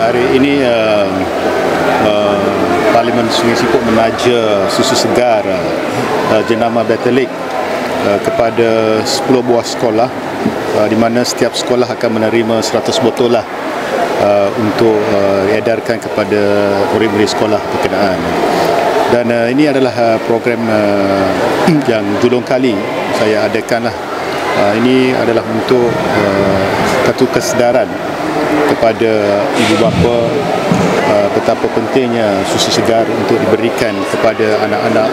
hari ini Parlimen Sungai Siput menaja susu segar jenama Bettelik kepada 10 buah sekolah, di mana setiap sekolah akan menerima 100 botol lah untuk diedarkan kepada murid-murid sekolah berkenaan. Dan ini adalah program yang julung kali saya adakan lah. Ini adalah untuk satu kesedaran kepada ibu bapa betapa pentingnya susu segar untuk diberikan kepada anak-anak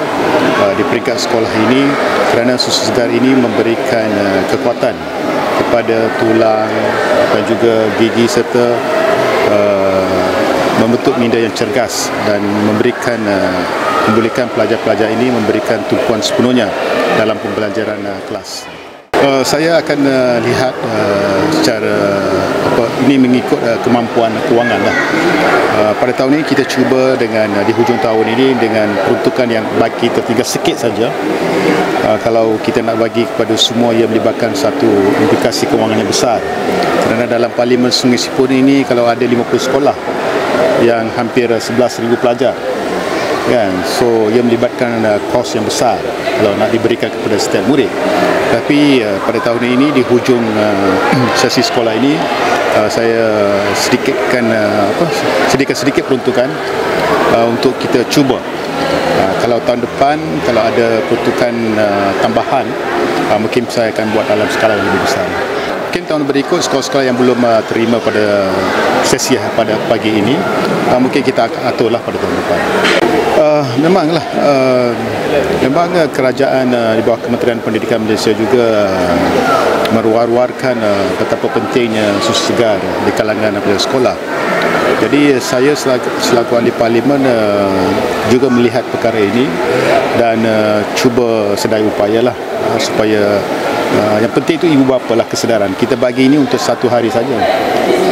di peringkat sekolah ini, kerana susu segar ini memberikan kekuatan kepada tulang dan juga gigi serta membentuk minda yang cergas dan membolehkan pelajar-pelajar ini memberikan tumpuan sepenuhnya dalam pembelajaran kelas. Saya akan lihat secara ini mengikut kemampuan kewangan lah. Pada tahun ini kita cuba dengan di hujung tahun ini dengan peruntukan yang bagi tertinggal sikit saja. Kalau kita nak bagi kepada semua, ia melibatkan satu implikasi kewangan yang besar. Kerana dalam Parlimen Sungai Siput ini kalau ada 50 sekolah yang hampir 11,000 pelajar, kan, so ia melibatkan kos yang besar kalau nak diberikan kepada setiap murid. Tapi pada tahun ini di hujung sesi sekolah ini saya sedikitkan sedikit peruntukan untuk kita cuba. Kalau tahun depan kalau ada peruntukan tambahan, mungkin saya akan buat dalam skala yang lebih besar. Mungkin tahun berikut sekolah-sekolah yang belum terima pada sesi pada pagi ini, mungkin kita aturlah pada tahun depan. Memanglah memang kerajaan di bawah Kementerian Pendidikan Malaysia juga meruar-ruarkan betapa pentingnya susu segar di kalangan sekolah. Jadi saya selaku ahli parlimen juga melihat perkara ini dan cuba sedaya upayalah supaya yang penting itu ibu bapa lah kesedaran. Kita bagi ini untuk satu hari saja,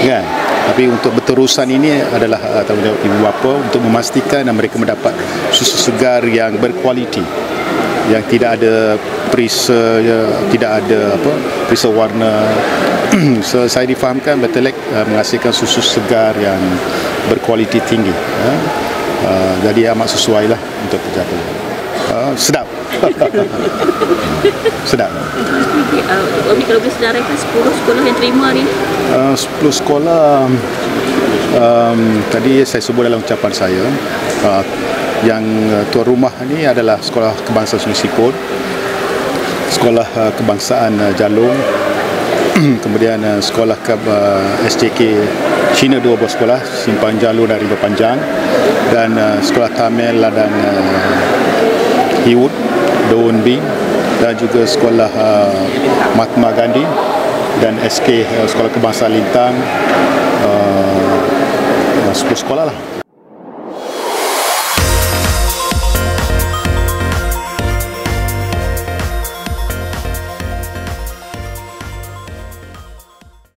kan? Tapi untuk berterusan ini adalah tanggungjawab ibu bapa untuk memastikan mereka mendapat susu segar yang berkualiti, yang tidak ada perisa, tidak ada perisa warna. So, saya difahamkan Bettelik menghasilkan susu segar yang berkualiti tinggi. Jadi amat sesuai lah untuk tercapai. Sedap. Sedap. Obi, kalau boleh sedaraikan 10 sekolah yang terima hari ini? 10 sekolah tadi saya sebut dalam ucapan saya. Yang tuan rumah ni adalah Sekolah Kebangsaan Sungai Siput, Sekolah Kebangsaan Jalung, kemudian Sekolah SJK Cina 2 buah sekolah, Simpang Jalung dan River Panjang, dan Sekolah Tamil dan Hiwut, Daun B, dan juga Sekolah Mahatma Gandhi dan SK Sekolah Kebangsaan Lintang. 10 sekolah lah.